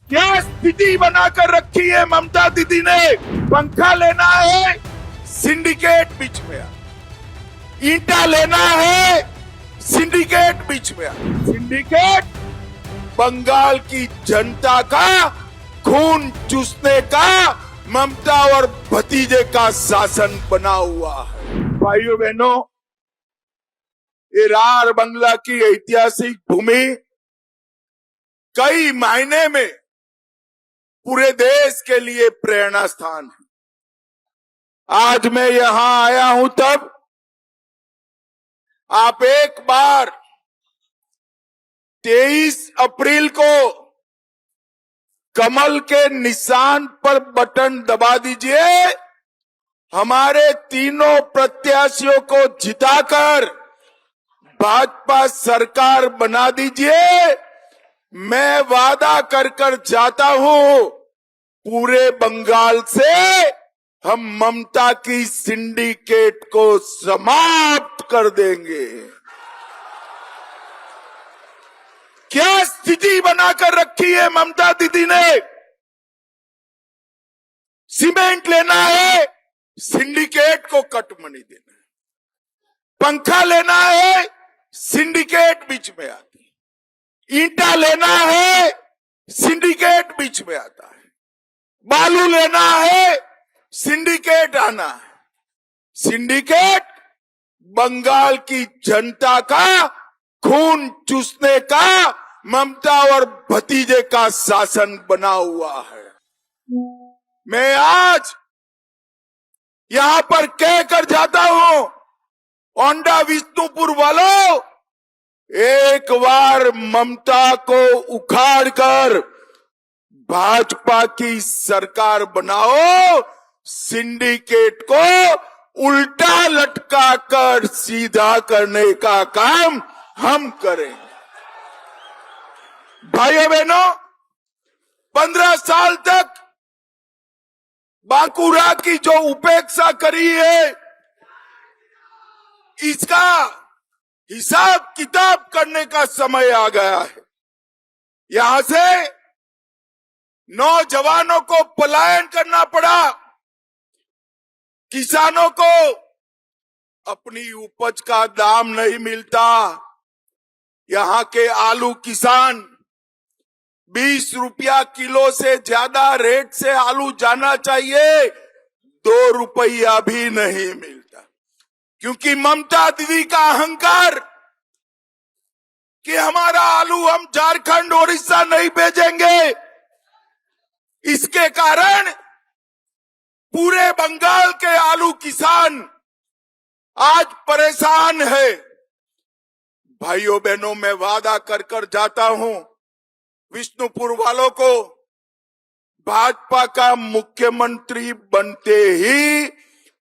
क्या स्थिति बनाकर रखी है ममता दीदी ने। पंखा लेना है, सिंडिकेट बीच में आ। ईंटा लेना है, सिंडिकेट बीच में आ। सिंडिकेट बंगाल की जनता का खून चूसने का ममता और भतीजे का शासन बना हुआ है। भाइयों बहनों, ये रार बंगला की ऐतिहासिक भूमि कई मायने में पूरे देश के लिए प्रेरणा स्थान है। आज मैं यहां आया हूं तब आप एक बार 23 अप्रैल को कमल के निशान पर बटन दबा दीजिए, हमारे तीनों प्रत्याशियों को जिताकर भाजपा सरकार बना दीजिए। मैं वादा कर जाता हूं, पूरे बंगाल से हम ममता की सिंडिकेट को समाप्त कर देंगे। क्या स्थिति बनाकर रखी है ममता दीदी ने। सीमेंट लेना है, सिंडिकेट को कट मनी देना है। पंखा लेना है, सिंडिकेट बीच में आती है। ईंटा लेना है, सिंडिकेट बीच में आता है। बालू लेना है, सिंडिकेट आना है। सिंडिकेट बंगाल की जनता का खून चूसने का ममता और भतीजे का शासन बना हुआ है। मैं आज यहां पर कहकर जाता हूं, औंडा विष्णुपुर वालों, एक बार ममता को उखाड़कर भाजपा की सरकार बनाओ, सिंडिकेट को उल्टा लटका कर सीधा करने का काम हम करेंगे। भाइयों बहनों, 15 साल तक बांकुरा की जो उपेक्षा करी है, इसका हिसाब किताब करने का समय आ गया है। यहां से नौजवानों को पलायन करना पड़ा, किसानों को अपनी उपज का दाम नहीं मिलता। यहां के आलू किसान 20 रुपया किलो से ज्यादा रेट से आलू जाना चाहिए, 2 रुपया भी नहीं मिलता, क्योंकि ममता दीदी का अहंकार कि हमारा आलू हम झारखंड ओडिशा नहीं भेजेंगे। इसके कारण पूरे बंगाल के आलू किसान आज परेशान है। भाइयों बहनों, मैं वादा कर जाता हूं, विष्णुपुर वालों को भाजपा का मुख्यमंत्री बनते ही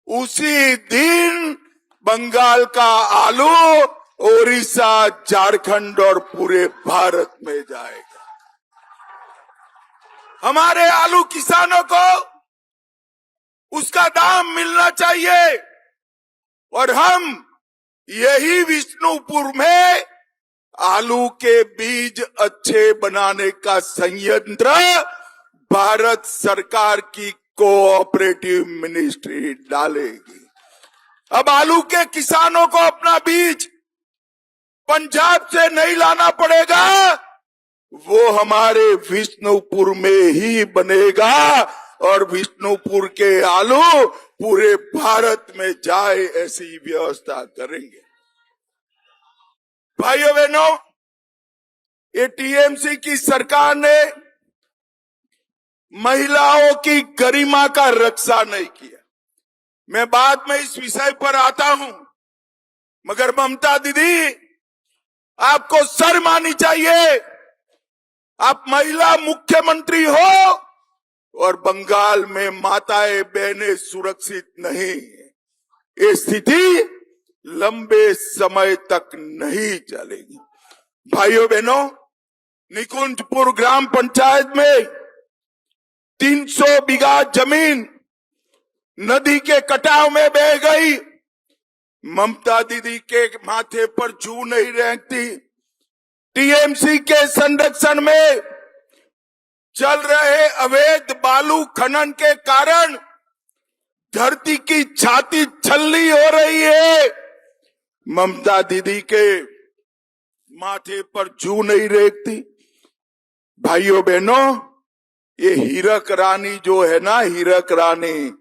उसी दिन बंगाल का आलू ओडिशा, झारखंड और पूरे भारत में जाएगा। हमारे आलू किसानों को उसका दाम मिलना चाहिए, और हम यही विष्णुपुर में आलू के बीज अच्छे बनाने का संयंत्र भारत सरकार की कोऑपरेटिव मिनिस्ट्री डालेगी। अब आलू के किसानों को अपना बीज पंजाब से नहीं लाना पड़ेगा, वो हमारे विष्णुपुर में ही बनेगा, और विष्णुपुर के आलू पूरे भारत में जाए, ऐसी व्यवस्था करेंगे। भाइयों बहनों, ये टीएमसी की सरकार ने महिलाओं की गरिमा का रक्षा नहीं किया। मैं बाद में इस विषय पर आता हूं, मगर ममता दीदी, आपको शर्म आनी चाहिए। आप महिला मुख्यमंत्री हो और बंगाल में माताएं बहनें सुरक्षित नहीं। ये स्थिति लंबे समय तक नहीं चलेगी। भाइयों बहनों, निकुंजपुर ग्राम पंचायत में 300 बीघा जमीन नदी के कटाव में बह गई। ममता दीदी के माथे पर जू नहीं रेंगती। टीएमसी के संरक्षण में चल रहे अवैध बालू खनन के कारण धरती की छाती छल्ली हो रही है। ममता दीदी के माथे पर जू नहीं रेखती। भाइयों बहनों, ये हीरक रानी जो है ना, हीरक रानी,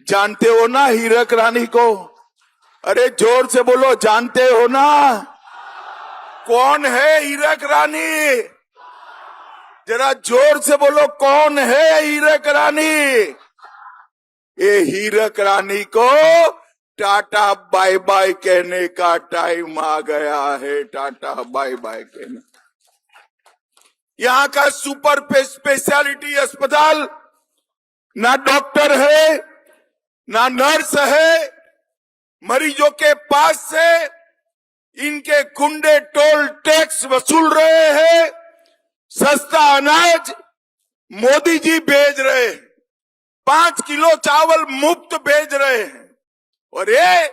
जानते हो ना हीरक रानी को? अरे जोर से बोलो, जानते हो ना? कौन है हीरक रानी? जरा जोर से बोलो, कौन है हीरक रानी? ये हीरक रानी को टाटा बाय बाय कहने का टाइम आ गया है। टाटा बाय बाय कहने। यहाँ का सुपर स्पेशलिटी अस्पताल ना डॉक्टर है ना नर्स है। मरीजों के पास से इनके गुंडे टोल टैक्स वसूल रहे हैं। सस्ता अनाज मोदी जी भेज रहे हैं। 5 किलो चावल मुफ्त भेज रहे हैं और ये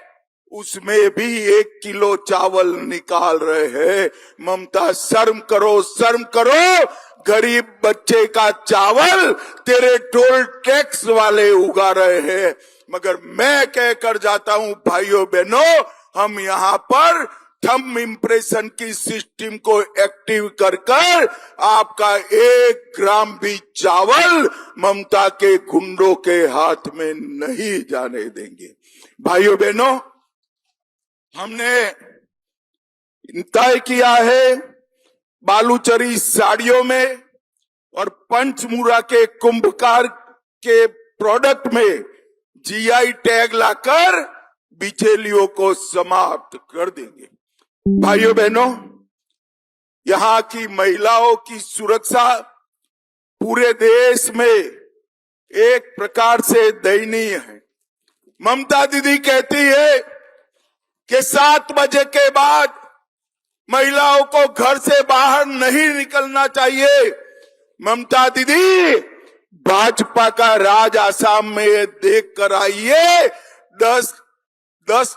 उसमें भी 1 किलो चावल निकाल रहे हैं। ममता, शर्म करो, शर्म करो। गरीब बच्चे का चावल तेरे टोल टैक्स वाले उगा रहे हैं। मगर मैं कहकर जाता हूं, भाइयों बहनों, हम यहाँ पर थंब इम्प्रेशन की सिस्टम को एक्टिव कर कर आपका 1 ग्राम भी चावल ममता के गुंडों के हाथ में नहीं जाने देंगे। भाइयों बहनों, हमने तय किया है बालूचरी साड़ियों में और पंचमूरा के कुंभकार के प्रोडक्ट में जीआई टैग लाकर बिचौलियों को समाप्त कर देंगे। भाइयों बहनों, यहाँ की महिलाओं की सुरक्षा पूरे देश में एक प्रकार से दयनीय है। ममता दीदी कहती है कि 7 बजे के बाद महिलाओं को घर से बाहर नहीं निकलना चाहिए। ममता दीदी, भाजपा का राज आसाम में देख कर आइए। 10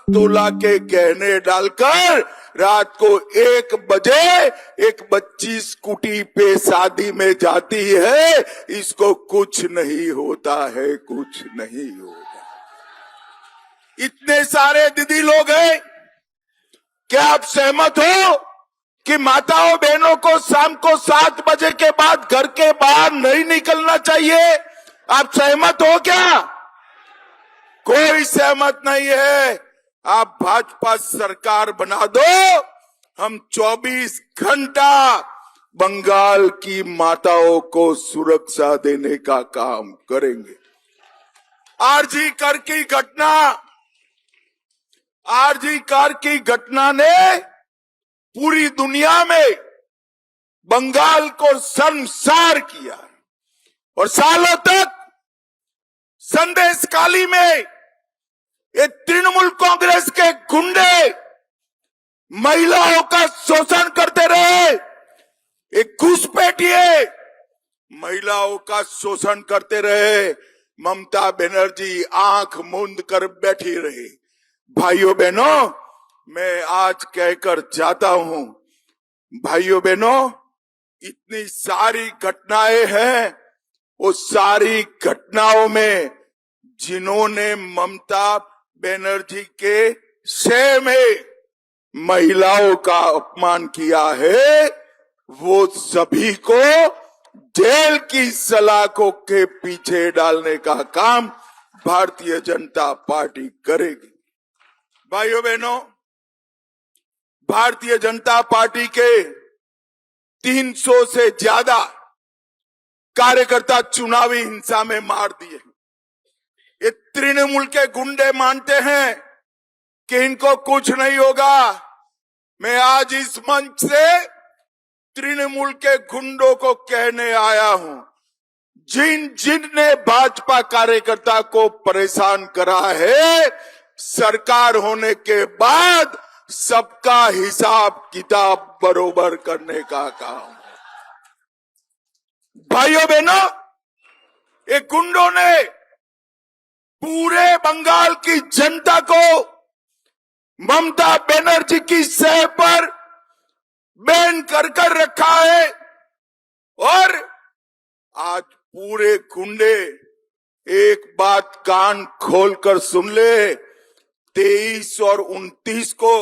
तोला के गहने डालकर रात को 1 बजे एक बच्ची स्कूटी पे शादी में जाती है। इसको कुछ नहीं होता है, कुछ नहीं होता। इतने सारे दीदी लोग हैं, क्या आप सहमत हो कि माताओं बहनों को शाम को 7 बजे के बाद घर के बाहर नहीं निकलना चाहिए? आप सहमत हो क्या? कोई सहमत नहीं है। आप भाजपा सरकार बना दो, हम 24 घंटा बंगाल की माताओं को सुरक्षा देने का काम करेंगे। आरजी कर की घटना ने पूरी दुनिया में बंगाल को शर्मसार किया और सालों तक संदेश काली में ये तृणमूल कांग्रेस के गुंडे महिलाओं का शोषण करते रहे। एक घुसपैठिए महिलाओं का शोषण करते रहे। ममता बनर्जी आंख मूंद कर बैठी रही। भाइयों बहनों, मैं आज कहकर जाता हूं, भाइयों बहनों, इतनी सारी घटनाएं हैं। वो सारी घटनाओं में जिन्होंने ममता बनर्जी के शय में महिलाओं का अपमान किया है, वो सभी को जेल की सलाखों के पीछे डालने का काम भारतीय जनता पार्टी करेगी। भाइयों बहनों, भारतीय जनता पार्टी के 300 से ज्यादा कार्यकर्ता चुनावी हिंसा में मार दिए। ये तृणमूल के गुंडे मानते हैं कि इनको कुछ नहीं होगा। मैं आज इस मंच से तृणमूल के गुंडों को कहने आया हूं, जिन ने भाजपा कार्यकर्ता को परेशान करा है, सरकार होने के बाद सबका हिसाब किताब बरोबर करने का काम। भाइयों बहनों, ये गुंडों ने पूरे बंगाल की जनता को ममता बनर्जी की सह पर बैन कर रखा है और आज पूरे गुंडे एक बात कान खोलकर सुन ले, 23 और 29 को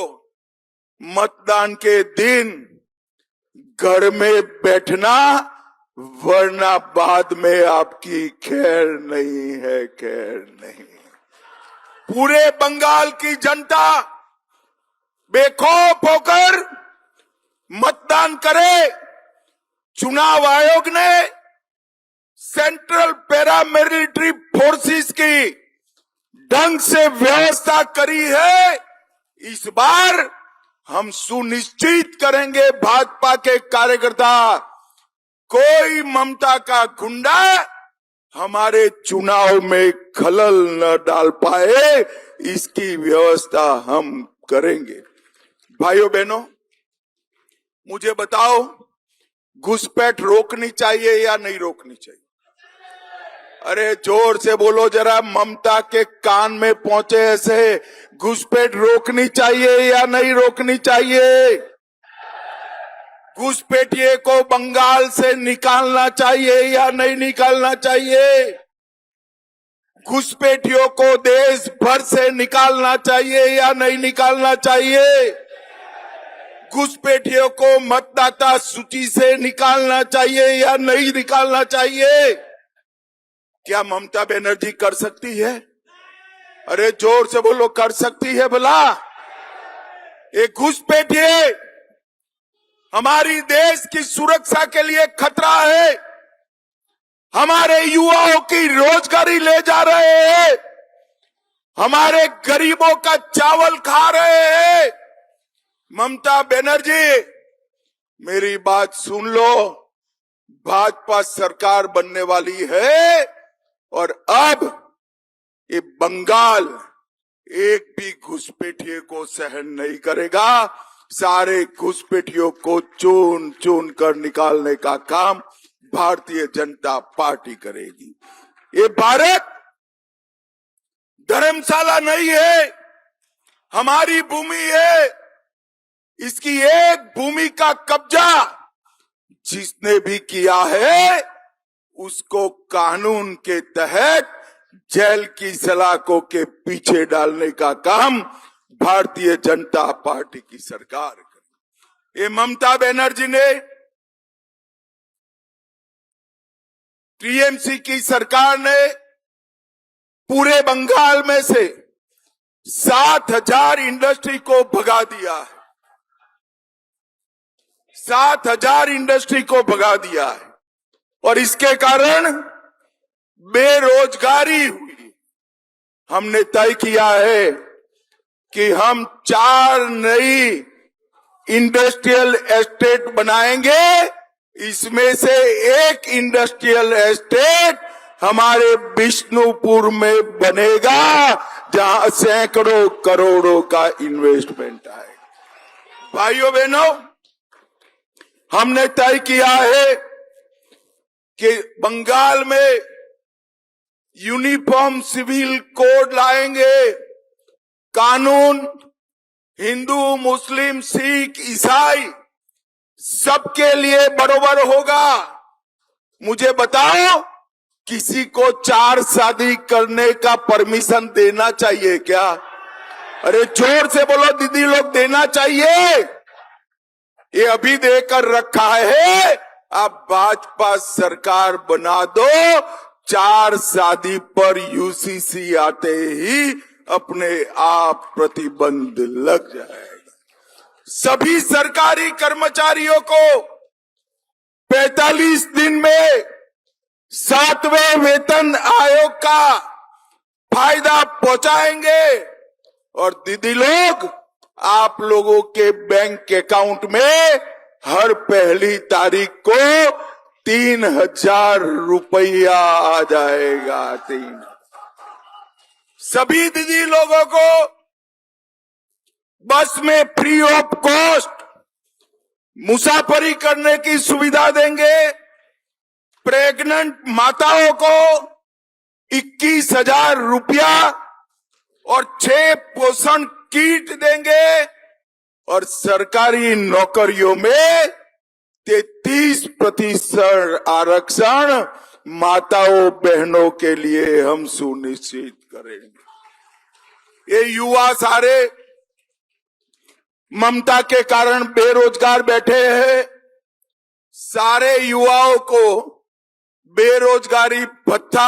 मतदान के दिन घर में बैठना, वरना बाद में आपकी खैर नहीं है, खैर नहीं। पूरे बंगाल की जनता बेखौफ होकर मतदान करे। चुनाव आयोग ने सेंट्रल पैरामिलिट्री फोर्सेस की ढंग से व्यवस्था करी है। इस बार हम सुनिश्चित करेंगे, भाजपा के कार्यकर्ता, कोई ममता का गुंडा हमारे चुनाव में खलल न डाल पाए, इसकी व्यवस्था हम करेंगे। भाइयों बहनों, मुझे बताओ, घुसपैठ रोकनी चाहिए या नहीं रोकनी चाहिए? अरे जोर से बोलो जरा, ममता के कान में पहुंचे ऐसे। घुसपैठ रोकनी चाहिए या नहीं रोकनी चाहिए? घुसपैठिए को बंगाल से निकालना चाहिए या नहीं निकालना चाहिए? घुसपैठियों को देश भर से निकालना चाहिए या नहीं निकालना चाहिए? घुसपैठियों को मतदाता सूची से निकालना चाहिए या नहीं निकालना चाहिए? क्या ममता बनर्जी कर सकती है? अरे जोर से बोलो, कर सकती है भला? एक घुसपैठिए हमारी देश की सुरक्षा के लिए खतरा है। हमारे युवाओं की रोजगारी ले जा रहे हैं, हमारे गरीबों का चावल खा रहे हैं। ममता बनर्जी, मेरी बात सुन लो, भाजपा सरकार बनने वाली है और अब ये बंगाल एक भी घुसपैठिए को सहन नहीं करेगा। सारे घुसपैठियों को चुन चुन कर निकालने का काम भारतीय जनता पार्टी करेगी। ये भारत धर्मशाला नहीं है, हमारी भूमि है। इसकी एक भूमि का कब्जा जिसने भी किया है, उसको कानून के तहत जेल की सलाखों के पीछे डालने का काम भारतीय जनता पार्टी की सरकार करे। ये ममता बनर्जी ने, टीएमसी की सरकार ने पूरे बंगाल में से 7,000 इंडस्ट्री को भगा दिया है। 7,000 इंडस्ट्री को भगा दिया है और इसके कारण बेरोजगारी हुई। हमने तय किया है कि हम 4 नई इंडस्ट्रियल एस्टेट बनाएंगे। इसमें से एक इंडस्ट्रियल एस्टेट हमारे बिष्णुपुर में बनेगा, जहां सैकड़ों करोड़ों का इन्वेस्टमेंट आएगा। भाइयों बहनों, हमने तय किया है कि बंगाल में यूनिफॉर्म सिविल कोड लाएंगे। कानून हिंदू, मुस्लिम, सिख, ईसाई सबके लिए बराबर होगा। मुझे बताओ, किसी को 4 शादी करने का परमिशन देना चाहिए क्या? अरे जोर से बोलो दीदी लोग, देना चाहिए? ये अभी देकर रखा है, अब भाजपा सरकार बना दो, 4 शादी पर यूसीसी आते ही अपने आप प्रतिबंध लग जाएगा। सभी सरकारी कर्मचारियों को 45 दिन में 7वें वेतन आयोग का फायदा पहुंचाएंगे और दीदी लोग, आप लोगों के बैंक अकाउंट में हर पहली तारीख को 3,000 रुपया आ जाएगा। 3 सभी दीदी लोगों को बस में फ्री ऑफ कॉस्ट मुसाफरी करने की सुविधा देंगे। प्रेग्नेंट माताओं को 21,000 रुपया और 6 पोषण किट देंगे और सरकारी नौकरियों में 33% आरक्षण माताओं बहनों के लिए हम सुनिश्चित करेंगे। ये युवा सारे ममता के कारण बेरोजगार बैठे हैं। सारे युवाओं को बेरोजगारी भत्ता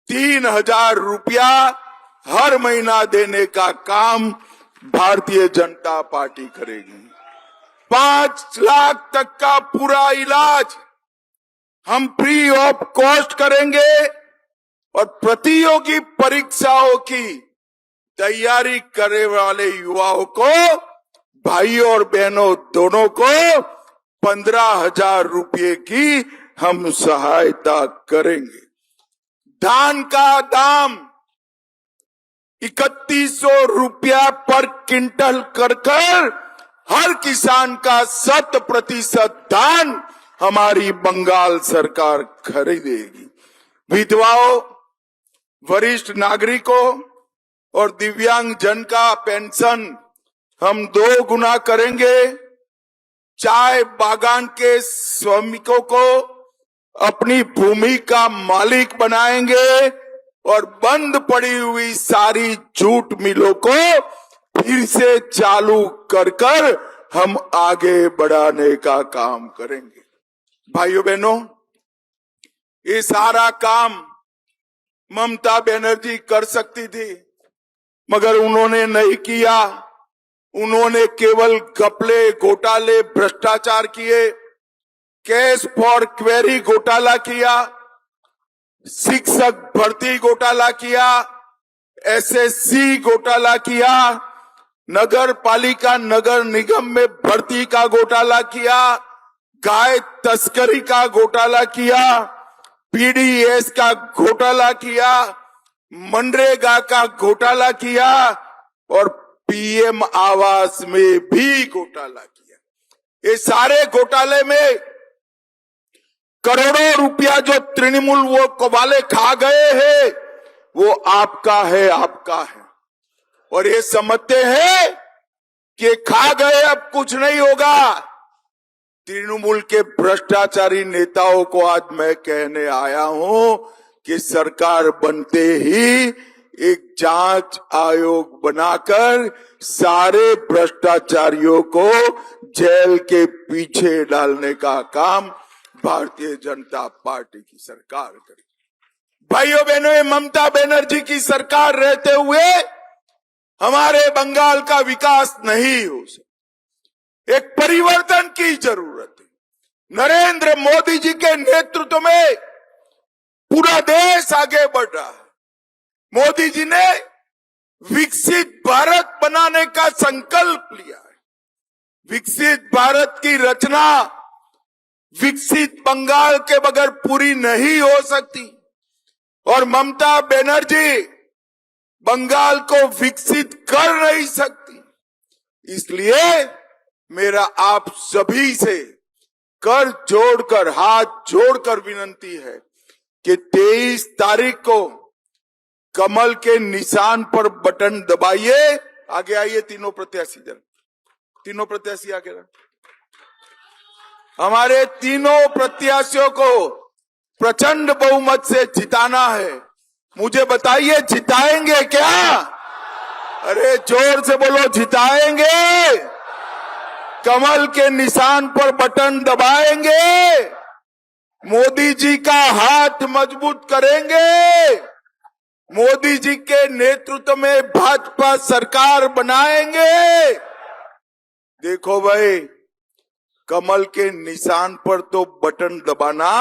3,000 रुपया हर महीना देने का काम भारतीय जनता पार्टी करेगी। 5 लाख तक का पूरा इलाज हम फ्री ऑफ कॉस्ट करेंगे और प्रतियोगी परीक्षाओं की तैयारी करने वाले युवाओं को, भाइयों और बहनों दोनों को 15,000 रुपये की हम सहायता करेंगे। धान का दाम 3100 रुपया पर क्विंटल कर हर किसान का 100% धान हमारी बंगाल सरकार खरीदेगी। विधवाओं, वरिष्ठ नागरिकों और दिव्यांग जन का पेंशन हम 2 गुना करेंगे। चाय बागान के श्रमिकों को अपनी भूमि का मालिक बनाएंगे और बंद पड़ी हुई सारी जूट मिलों को फिर से चालू कर हम आगे बढ़ाने का काम करेंगे। भाइयों बहनों, ये सारा काम ममता बनर्जी कर सकती थी, मगर उन्होंने नहीं किया। उन्होंने केवल घपले, घोटाले, भ्रष्टाचार किए, कैश फॉर क्वेरी घोटाला किया, शिक्षक भर्ती घोटाला किया, एसएससी घोटाला किया, नगर पालिका नगर निगम में भर्ती का घोटाला किया, गाय तस्करी का घोटाला किया, पीडीएस का घोटाला किया, मनरेगा का घोटाला किया और पीएम आवास में भी घोटाला किया। ये सारे घोटाले में करोड़ों रुपया जो तृणमूल वो वाले खा गए हैं, वो आपका है। और ये समझते हैं कि खा गए, अब कुछ नहीं होगा। तृणमूल के भ्रष्टाचारी नेताओं को आज मैं कहने आया हूं कि सरकार बनते ही एक जांच आयोग बनाकर सारे भ्रष्टाचारियों को जेल के पीछे डालने का काम भारतीय जनता पार्टी की सरकार करेगी। भाइयों बहनों, ममता बनर्जी की सरकार रहते हुए हमारे बंगाल का विकास नहीं हो सकता। एक परिवर्तन की जरूरत है। नरेंद्र मोदी जी के नेतृत्व में पूरा देश आगे बढ़ रहा है। मोदी जी ने विकसित भारत बनाने का संकल्प लिया है। विकसित भारत की रचना विकसित बंगाल के बगैर पूरी नहीं हो सकती और ममता बनर्जी बंगाल को विकसित कर नहीं सकती। इसलिए मेरा आप सभी से कर जोड़कर, हाथ जोड़कर विनंती है कि 23 तारीख को कमल के निशान पर बटन दबाइए। आगे आइए तीनों प्रत्याशी, तीनों प्रत्याशी आगे रहे। हमारे तीनों प्रत्याशियों को प्रचंड बहुमत से जिताना है। मुझे बताइए, जिताएंगे क्या? अरे जोर से बोलो, जिताएंगे? कमल के निशान पर बटन दबाएंगे? मोदी जी का हाथ मजबूत करेंगे? मोदी जी के नेतृत्व में भाजपा सरकार बनाएंगे? देखो भाई, कमल के निशान पर तो बटन दबाना,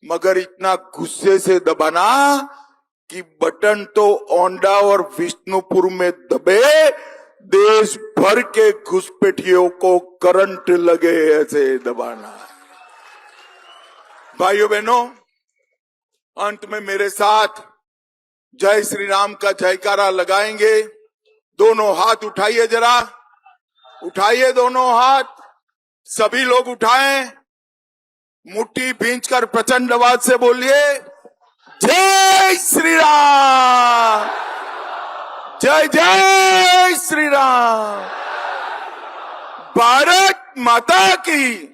मगर इतना गुस्से से दबाना कि बटन तो ओंडा और विष्णुपुर में दबे, देश भर के घुसपैठियों को करंट लगे, ऐसे दबाना। भाइयों बहनों, अंत में मेरे साथ जय श्री राम का जयकारा लगाएंगे। दोनों हाथ उठाइए, जरा उठाइए दोनों हाथ, सभी लोग उठाएं, मुट्ठी भींचकर प्रचंड आवाज से बोलिए, जय श्री राम, जय जय श्री राम, भारत माता की